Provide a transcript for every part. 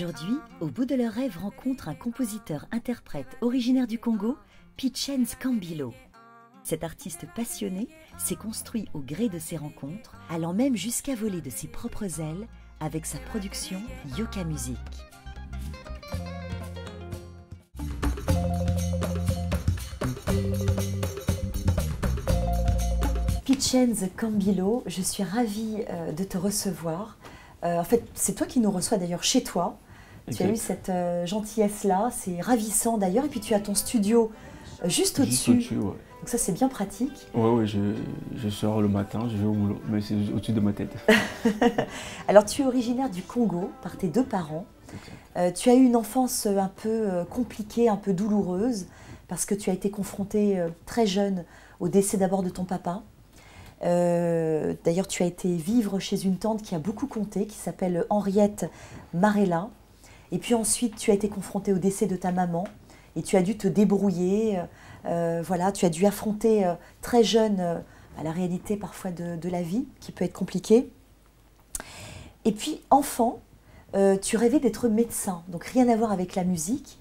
Aujourd'hui, Au bout de leurs rêves rencontre un compositeur-interprète originaire du Congo, Pitchens Kambilo. Cet artiste passionné s'est construit au gré de ses rencontres, allant même jusqu'à voler de ses propres ailes avec sa production Yoka Music. Pitchens Kambilo, je suis ravie de te recevoir. En fait, c'est toi qui nous reçois d'ailleurs chez toi. Tu as eu cette gentillesse-là, c'est ravissant d'ailleurs. Et puis tu as ton studio juste au-dessus. Ouais. Donc ça, c'est bien pratique. Oui, je sors le matin, je vais au boulot, mais c'est au-dessus de ma tête. Alors, tu es originaire du Congo par tes deux parents. Okay. Tu as eu une enfance un peu compliquée, un peu douloureuse, parce que tu as été confrontée très jeune au décès d'abord de ton papa. D'ailleurs, tu as été vivre chez une tante qui a beaucoup compté, qui s'appelle Henriette Marella. Et puis ensuite, tu as été confrontée au décès de ta maman et tu as dû te débrouiller. Voilà, tu as dû affronter très jeune la réalité parfois de la vie, qui peut être compliquée. Et puis, enfant, tu rêvais d'être médecin, donc rien à voir avec la musique.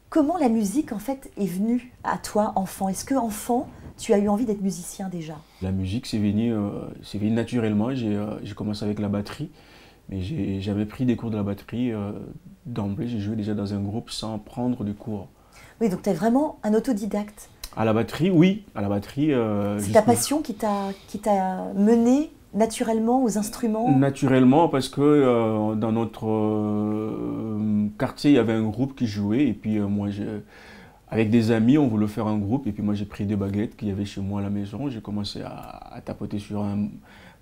Comment la musique, en fait, est venue à toi, enfant? Est-ce que, enfant, tu as eu envie d'être musicien déjà? La musique, c'est venu naturellement. J'ai commencé avec la batterie, mais j'avais pris des cours de la batterie d'emblée. J'ai joué déjà dans un groupe sans prendre de cours. Oui, donc tu es vraiment un autodidacte. À la batterie, oui. À la batterie. C'est ta passion qui t'a mené naturellement aux instruments? Naturellement, parce que dans notre quartier, il y avait un groupe qui jouait, et puis moi, avec des amis, on voulait faire un groupe, et puis moi j'ai pris des baguettes qu'il y avait chez moi à la maison. J'ai commencé à tapoter sur un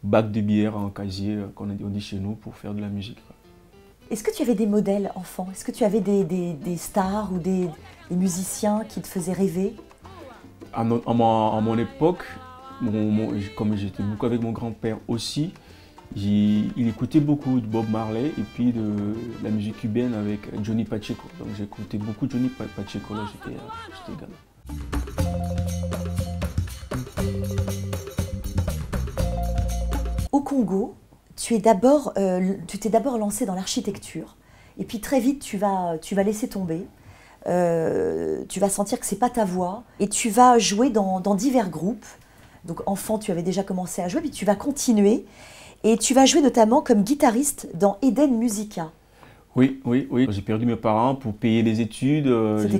bac de bière en casier, on dit chez nous, pour faire de la musique. Est-ce que tu avais des modèles enfants? Est-ce que tu avais des stars ou des musiciens qui te faisaient rêver? À mon époque, comme j'étais beaucoup avec mon grand-père aussi, il écoutait beaucoup de Bob Marley et puis de la musique cubaine avec Johnny Pacheco. Donc j'écoutais beaucoup Johnny Pacheco, là j'étais gamin. Au Congo, tu t'es d'abord lancé dans l'architecture et puis très vite tu vas laisser tomber. Tu vas sentir que c'est pas ta voix et tu vas jouer dans divers groupes. Donc enfant, tu avais déjà commencé à jouer, puis tu vas continuer. Et tu vas jouer notamment comme guitariste dans Eden Musica. Oui. J'ai perdu mes parents pour payer les études.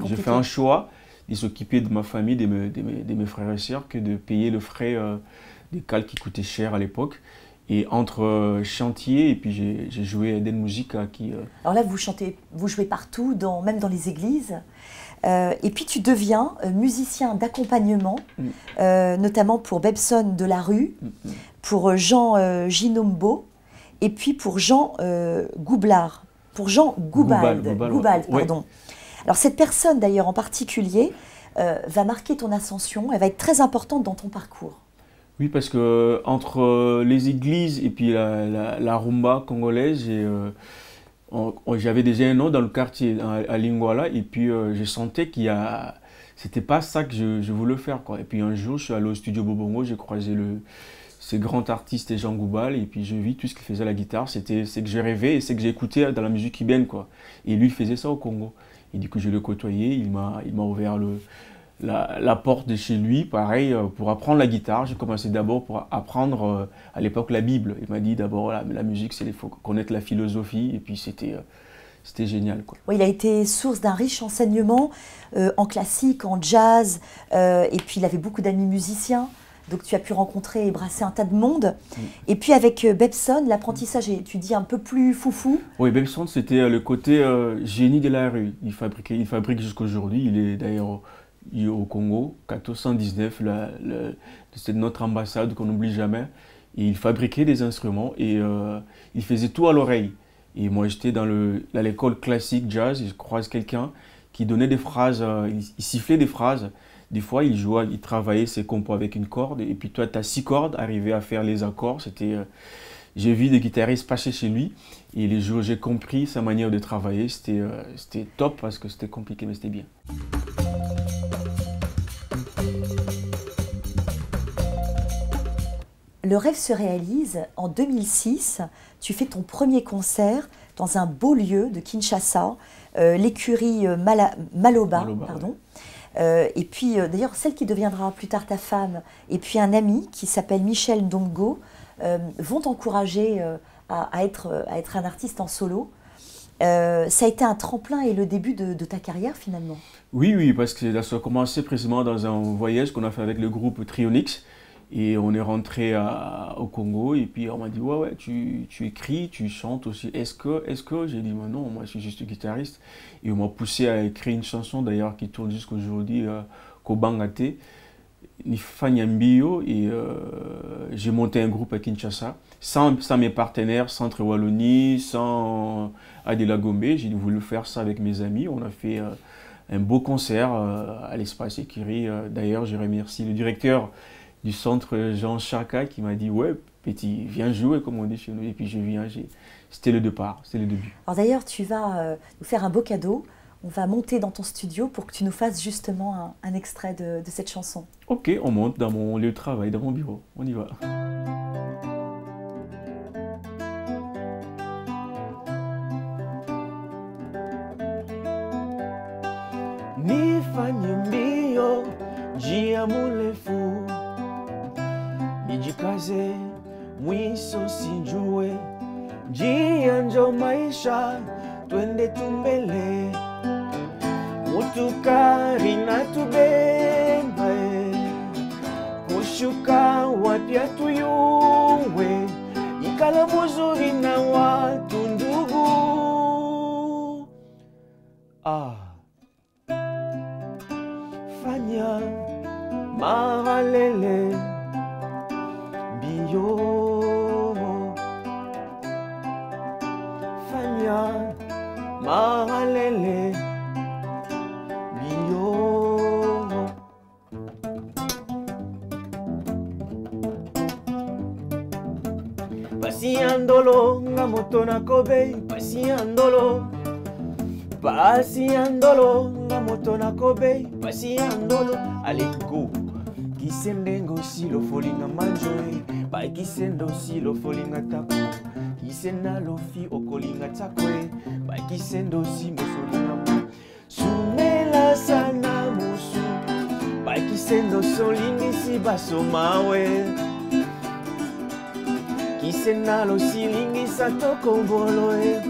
J'ai fait un choix de s'occuper de ma famille, de mes frères et sœurs, que de payer le frais des cales qui coûtaient cher à l'époque. Et entre chantier et puis j'ai joué à Eden Musica. Alors là, vous jouez partout, même dans les églises. Et puis tu deviens musicien d'accompagnement, notamment pour Bebson de la Rue, pour Jean Ginombo, et puis pour Jean Goublard, pour Jean Goubald, pardon. Alors cette personne d'ailleurs en particulier va marquer ton ascension, elle va être très importante dans ton parcours. Oui, parce que entre les églises et puis la rumba congolaise, j'avais déjà un nom dans le quartier, à Lingwala, et puis je sentais c'était pas ça que je voulais faire, quoi. Et puis un jour, je suis allé au studio Bobongo, j'ai croisé ce grand artiste Jean Goubal, et puis je vis tout ce qu'il faisait à la guitare, c'est que j'ai rêvé et c'est que j'ai écouté dans la musique cubaine, quoi. Et lui, il faisait ça au Congo. Et du coup, je l'ai côtoyé, il m'a ouvert la porte de chez lui, pareil, pour apprendre la guitare. J'ai commencé d'abord pour apprendre, à l'époque, la Bible. Il m'a dit d'abord, la musique, il faut connaître la philosophie, et puis c'était génial, quoi. Oui, il a été source d'un riche enseignement en classique, en jazz, et puis il avait beaucoup d'amis musiciens. Donc tu as pu rencontrer et brasser un tas de monde. Et puis avec Bebson, l'apprentissage est, tu dis, un peu plus foufou. Oui, Bebson, c'était le côté génie de la rue. Il fabrique jusqu'aujourd'hui. Il est d'ailleurs au Congo, 1419, c'est notre ambassade qu'on n'oublie jamais. Et il fabriquait des instruments et il faisait tout à l'oreille. Et moi, j'étais dans l'école classique jazz et je croise quelqu'un qui donnait des phrases, il sifflait des phrases. Des fois, il travaillait ses compos avec une corde et puis toi, tu as 6 cordes, arriver à faire les accords. J'ai vu des guitaristes passer chez lui et les jours où j'ai compris sa manière de travailler, c'était top parce que c'était compliqué, mais c'était bien. Le rêve se réalise en 2006. Tu fais ton premier concert. dans un beau lieu de Kinshasa, l'écurie Maloba, pardon. Ouais. Et puis, d'ailleurs, celle qui deviendra plus tard ta femme, et puis un ami qui s'appelle Michel Ndongo, vont t'encourager à être un artiste en solo. Ça a été un tremplin et le début de ta carrière, finalement. Oui, parce que ça a commencé précisément dans un voyage qu'on a fait avec le groupe Trionix. Et on est rentré au Congo et puis on m'a dit ouais tu écris, tu chantes aussi. Est-ce que j'ai dit non, moi je suis juste guitariste. Et on m'a poussé à écrire une chanson d'ailleurs qui tourne jusqu'aujourd'hui, Kobangate, Nifanyambio, et j'ai monté un groupe à Kinshasa sans mes partenaires, sans Wallonie, sans Adela Gombe. J'ai voulu faire ça avec mes amis. On a fait un beau concert à l'Espace Écurie. D'ailleurs, je remercie le directeur du centre Jean Chaka qui m'a dit ouais petit viens jouer comme on dit chez nous, et puis je viens. C'était le départ, c'était le début. Alors d'ailleurs tu vas nous faire un beau cadeau, on va monter dans ton studio pour que tu nous fasses justement un extrait de cette chanson. Ok, on monte dans mon lieu de travail, dans mon bureau, on y va. Nifanye mbio njia murefu, nijikaze mwiso sijue, njia njo maisha twende tumbele, mutukari na tubemba, kushuka wapya tuyuwe, ikala muzuri na watu ndugu. Fanya maralele bio, fanya maralele bio. Pasiandolo nga moto na kobe, pasiandolo. Pasiandolo nga moto na kobe, pasiandolo. Allez go. Kisendengo silo folinga manjoe, ba kisendo silo folinga tako. Kisena lofi okolinga takwe, ba kisendo si mosolinga. Sumela sana musu, ba kisendo solingi si basomawe. Kisena lo silingi satoko boloe.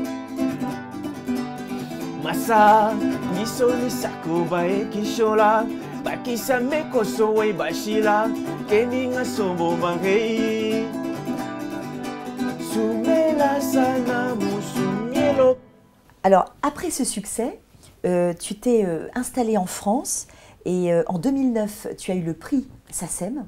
Masa nisoli sakuba e kishola, bakisa mekoso we bashila, keninga sombo bangei. Sumela sana musumielo. Alors après ce succès, tu t'es installé en France et en 2009 tu as eu le prix SACEM.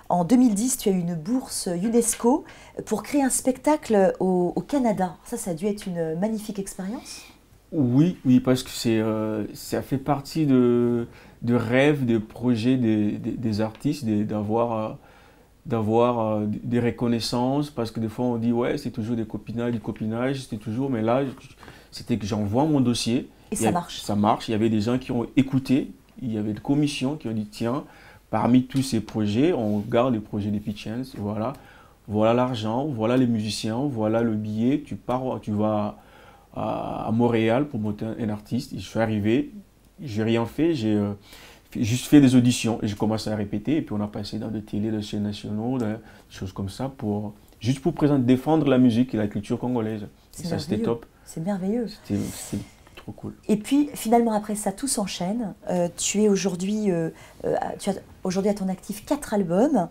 En 2010 tu as eu une bourse UNESCO pour créer un spectacle au Canada. Ça a dû être une magnifique expérience. Oui, parce que ça fait partie de rêves, de projets des artistes, d'avoir des reconnaissances, parce que des fois on dit ouais c'est toujours du copinage, c'était toujours, mais là c'était que j'envoie mon dossier. Et ça marche. Ça marche, il y avait des gens qui ont écouté, il y avait des commissions qui ont dit tiens, parmi tous ces projets, on garde les projets des Pitchens, voilà l'argent, voilà les musiciens, voilà le billet, tu vas à Montréal pour monter un artiste. Et je suis arrivé, j'ai rien fait, j'ai juste fait des auditions et j'ai commencé à répéter. Et puis on a passé dans des télés, des chaînes nationaux, des choses comme ça, juste pour défendre la musique et la culture congolaise. Et ça c'était top. C'est merveilleux. C'était trop cool. Et puis finalement après ça, tout s'enchaîne. Tu as aujourd'hui à ton actif 4 albums,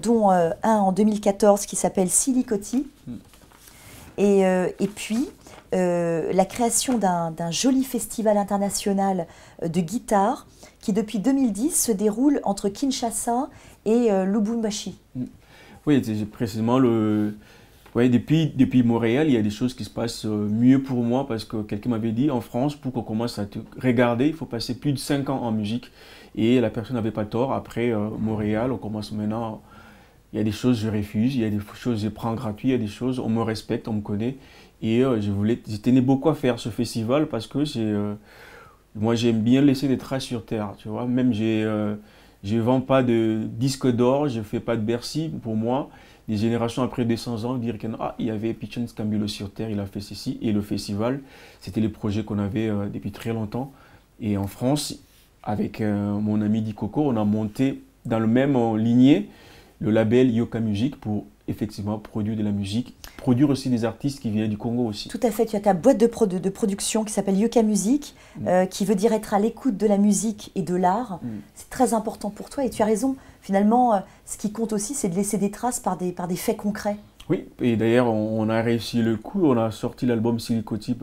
dont un en 2014 qui s'appelle Silicoti. Et puis la création d'un joli festival international de guitare qui depuis 2010 se déroule entre Kinshasa et Lubumbashi. Oui, c'est précisément depuis Montréal, il y a des choses qui se passent mieux pour moi parce que quelqu'un m'avait dit en France, pour qu'on commence à te regarder, il faut passer plus de 5 ans en musique. Et la personne n'avait pas tort. Après Montréal, on commence maintenant. Il y a des choses je refuse, il y a des choses je prends gratuit, il y a des choses on me respecte, on me connaît. Et je tenais beaucoup à faire ce festival parce que moi j'aime bien laisser des traces sur terre, tu vois. Même j'ai Je ne vends pas de disque d'or, je ne fais pas de Bercy. Pour moi, des générations après 200 ans, dire qu'il y avait Pitchens Camilo sur Terre, il a fait ceci. Et le festival, c'était les projets qu'on avait depuis très longtemps. Et en France, avec mon ami Di Coco, on a monté dans le même lignée le label Yoka Music pour effectivement produire de la musique, produire aussi des artistes qui viennent du Congo aussi. Tout à fait, tu as ta boîte de production qui s'appelle Yoka Music, qui veut dire être à l'écoute de la musique et de l'art. C'est très important pour toi et tu as raison, finalement, ce qui compte aussi, c'est de laisser des traces par des faits concrets. Oui, et d'ailleurs, on a réussi le coup, on a sorti l'album Silicoti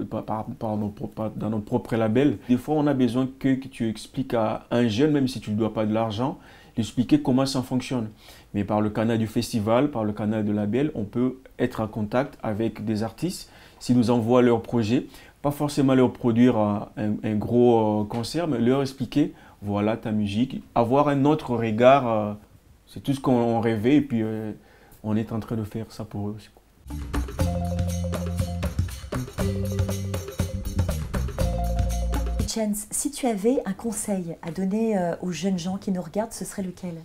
dans notre propre label. Des fois, on a besoin que tu expliques à un jeune, même si tu ne dois pas de l'argent, d'expliquer comment ça fonctionne. Mais par le canal du festival, par le canal de label, on peut être en contact avec des artistes s'ils nous envoient leurs projets. Pas forcément leur produire un gros concert, mais leur expliquer, voilà ta musique. Avoir un autre regard, c'est tout ce qu'on rêvait et puis on est en train de faire ça pour eux aussi. Pitchens, si tu avais un conseil à donner aux jeunes gens qui nous regardent, ce serait lequel?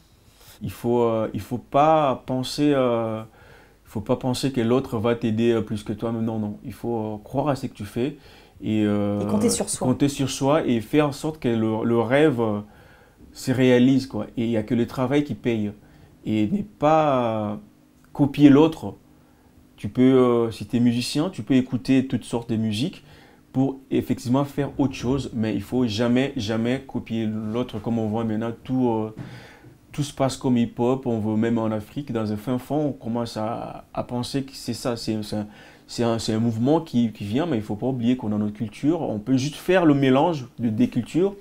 Il faut pas penser que l'autre va t'aider plus que toi. Non, non. Il faut croire à ce que tu fais et compter sur soi. Compter sur soi et faire en sorte que le rêve se réalise, quoi. Et il n'y a que le travail qui paye. Et n'est pas copier l'autre. Tu peux, si tu es musicien, tu peux écouter toutes sortes de musiques pour effectivement faire autre chose, mais il faut jamais, jamais copier l'autre comme on voit maintenant. Tout se passe comme hip-hop, on veut même en Afrique, dans un fin fond, on commence à penser que c'est ça, c'est un mouvement qui vient, mais il ne faut pas oublier qu'on a notre culture. On peut juste faire le mélange des cultures,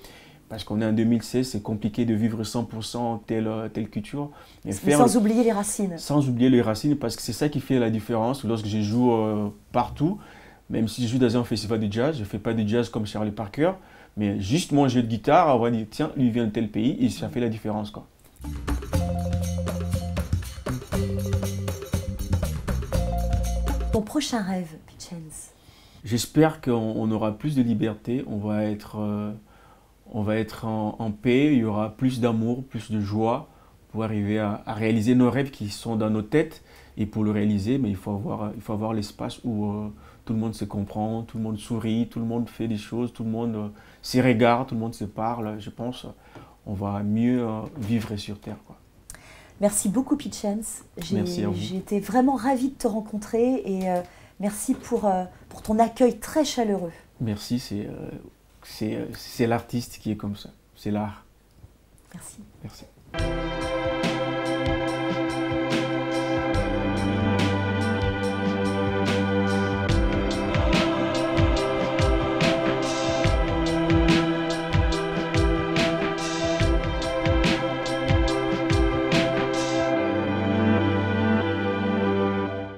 parce qu'on est en 2016, c'est compliqué de vivre 100% telle culture. Mais sans oublier les racines. Sans oublier les racines, parce que c'est ça qui fait la différence lorsque je joue partout. Même si je joue dans un festival de jazz, je ne fais pas de jazz comme Charlie Parker, mais juste mon jeu de guitare, on va dire, tiens, lui vient de tel pays, et ça fait la différence, quoi. Ton prochain rêve, Pitchens? J'espère qu'on aura plus de liberté, on va être en paix, il y aura plus d'amour, plus de joie pour arriver à réaliser nos rêves qui sont dans nos têtes. Et pour le réaliser, mais il faut avoir l'espace où tout le monde se comprend, tout le monde sourit, tout le monde fait des choses, tout le monde se regarde, tout le monde se parle. Je pense qu'on va mieux vivre sur Terre, quoi. Merci beaucoup, Pitchens. Merci à vous. J'ai été vraiment ravie de te rencontrer et merci pour ton accueil très chaleureux. Merci, c'est l'artiste qui est comme ça. C'est l'art. Merci. Merci.